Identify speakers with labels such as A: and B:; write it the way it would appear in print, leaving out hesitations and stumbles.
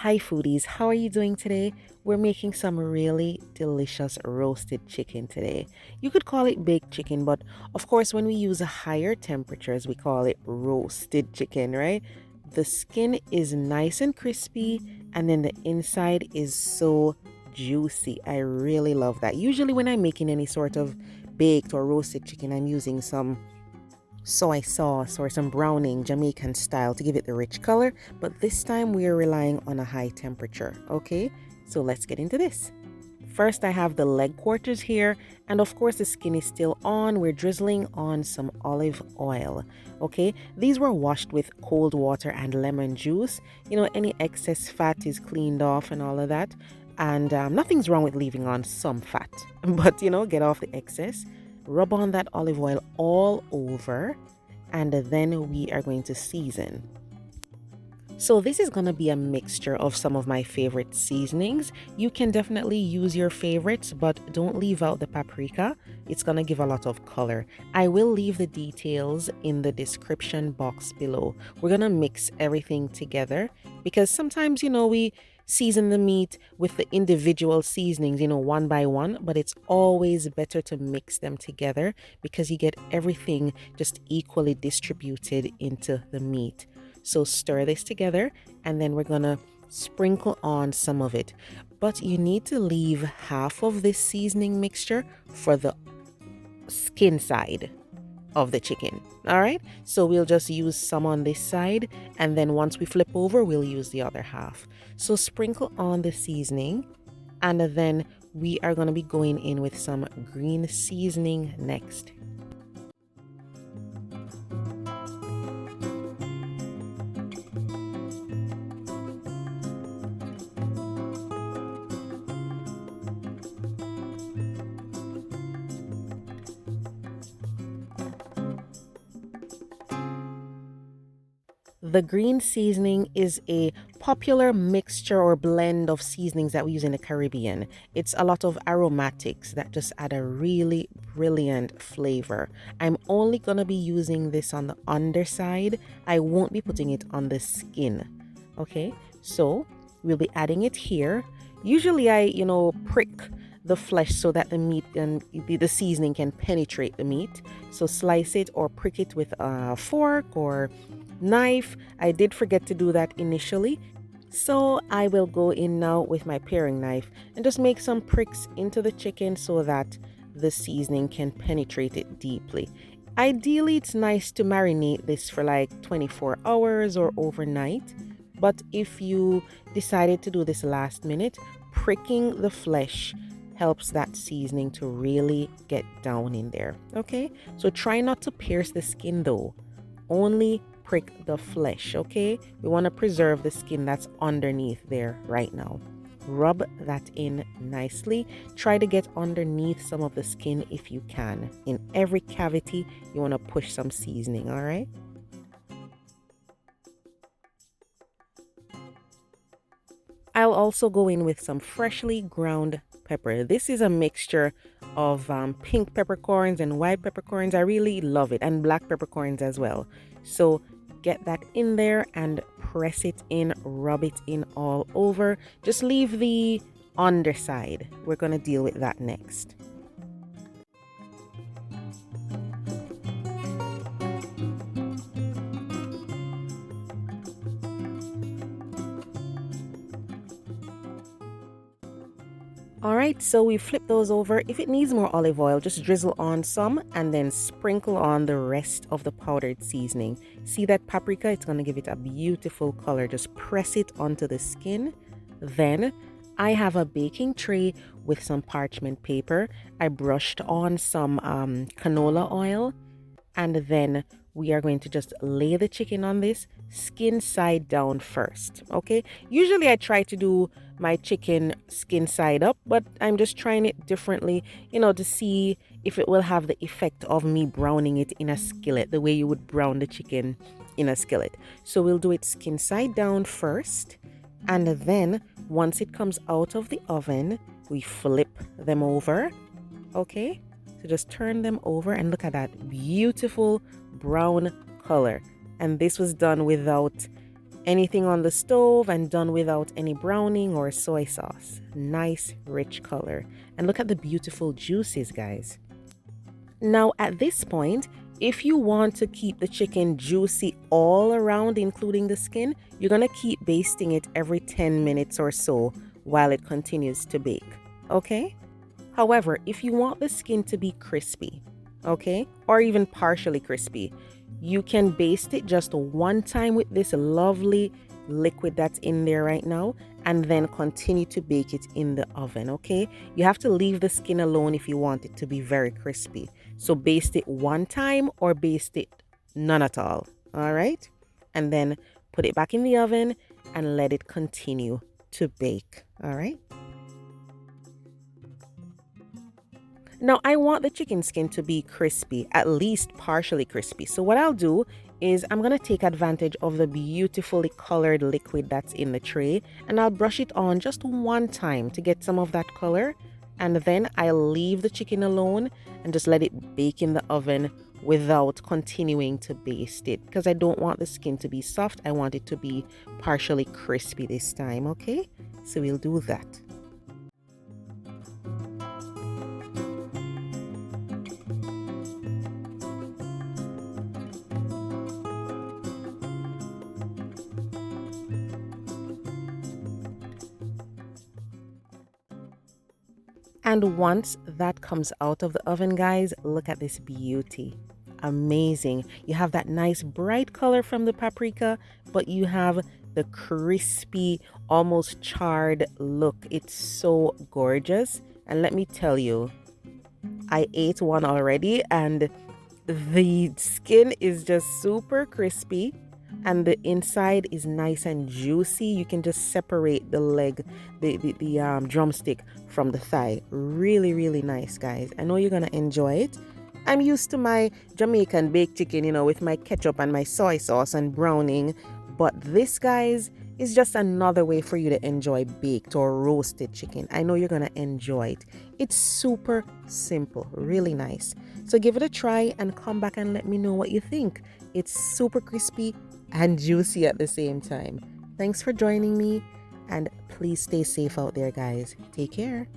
A: Hi foodies, how are you doing today? We're making some really delicious roasted chicken today. You could call it baked chicken, but of course when we use higher temperatures, we call it roasted chicken, right? The skin is nice and crispy, and then the inside is so juicy. I really love that. Usually when I'm making any sort of baked or roasted chicken, I'm using some soy sauce or some browning Jamaican style to give it the rich color, but this time we are relying on a high temperature. Okay, so let's get into this. First, I have the leg quarters here, and of course the skin is still on. We're drizzling on some olive oil. Okay, these were washed with cold water and lemon juice. Any excess fat is cleaned off and all of that, and nothing's wrong with leaving on some fat, but get off the excess. Rub on that olive oil all over, and then we are going to season. So this is going to be a mixture of some of my favorite seasonings. You can definitely use your favorites, but don't leave out the paprika. It's going to give a lot of color. I will leave the details in the description box below. We're going to mix everything together because sometimes, we season the meat with the individual seasonings, one by one, but it's always better to mix them together because you get everything just equally distributed into the meat. So stir this together, and then we're gonna sprinkle on some of it, but you need to leave half of this seasoning mixture for the skin side of the chicken. All right, so we'll just use some on this side, and then once we flip over, we'll use the other half. So sprinkle on the seasoning, and then we are going to be going in with some green seasoning next. The green seasoning is a popular mixture or blend of seasonings that we use in the Caribbean. It's a lot of aromatics that just add a really brilliant flavor. I'm only going to be using this on the underside. I won't be putting it on the skin. Okay, so we'll be adding it here. Usually I, prick the flesh so that the meat and the seasoning can penetrate the meat. So slice it or prick it with a fork or knife. I did forget to do that initially, so I will go in now with my paring knife and just make some pricks into the chicken so that the seasoning can penetrate it deeply. Ideally, it's nice to marinate this for like 24 hours or overnight, but if you decided to do this last minute, pricking the flesh helps that seasoning to really get down in there. Okay, so try not to pierce the skin though, only prick the flesh. Okay, we want to preserve the skin that's underneath there right now. Rub that in nicely. Try to get underneath some of the skin if you can. In every cavity you want to push some seasoning. All right, I'll also go in with some freshly ground pepper. This is a mixture of pink peppercorns and white peppercorns. I really love it, and black peppercorns as well. So get that in there and press it in, rub it in all over. Just leave the underside. We're going to deal with that next. All right, so we flip those over. If it needs more olive oil, just drizzle on some and then sprinkle on the rest of the powdered seasoning. See that paprika? It's going to give it a beautiful color. Just press it onto the skin. Then I have a baking tray with some parchment paper. I brushed on some canola oil, and then we are going to just lay the chicken on this skin side down first. Okay, usually I try to do my chicken skin side up, but I'm just trying it differently, to see if it will have the effect of me browning it in a skillet, the way you would brown the chicken in a skillet. So we'll do it skin side down first, and then once it comes out of the oven, we flip them over. Okay, so just turn them over and look at that beautiful brown color. And this was done without anything on the stove and done without any browning or soy sauce. Nice, rich color. And look at the beautiful juices, guys. Now, at this point, if you want to keep the chicken juicy all around, including the skin, you're going to keep basting it every 10 minutes or so while it continues to bake. Okay? However, if you want the skin to be crispy, okay, or even partially crispy, you can baste it just one time with this lovely liquid that's in there right now and then continue to bake it in the oven, okay? You have to leave the skin alone if you want it to be very crispy. So baste it one time or baste it none at all, all right? And then put it back in the oven and let it continue to bake, all right? Now, I want the chicken skin to be crispy, at least partially crispy. So what I'll do is I'm going to take advantage of the beautifully colored liquid that's in the tray, and I'll brush it on just one time to get some of that color. And then I'll leave the chicken alone and just let it bake in the oven without continuing to baste it, because I don't want the skin to be soft. I want it to be partially crispy this time, okay? So we'll do that. And once that comes out of the oven, guys, look at this beauty. Amazing. You have that nice bright color from the paprika, but you have the crispy, almost charred look. It's so gorgeous. And let me tell you, I ate one already and the skin is just super crispy and the inside is nice and juicy. You can just separate the leg, the drumstick from the thigh. Really, really nice, guys. I know you're gonna enjoy it. I'm used to my Jamaican baked chicken, with my ketchup and my soy sauce and browning, but this, guys, is just another way for you to enjoy baked or roasted chicken. I know you're gonna enjoy it. It's super simple, really nice. So give it a try and come back and let me know what you think. It's super crispy and juicy at the same time. Thanks for joining me, and please stay safe out there, guys. Take care.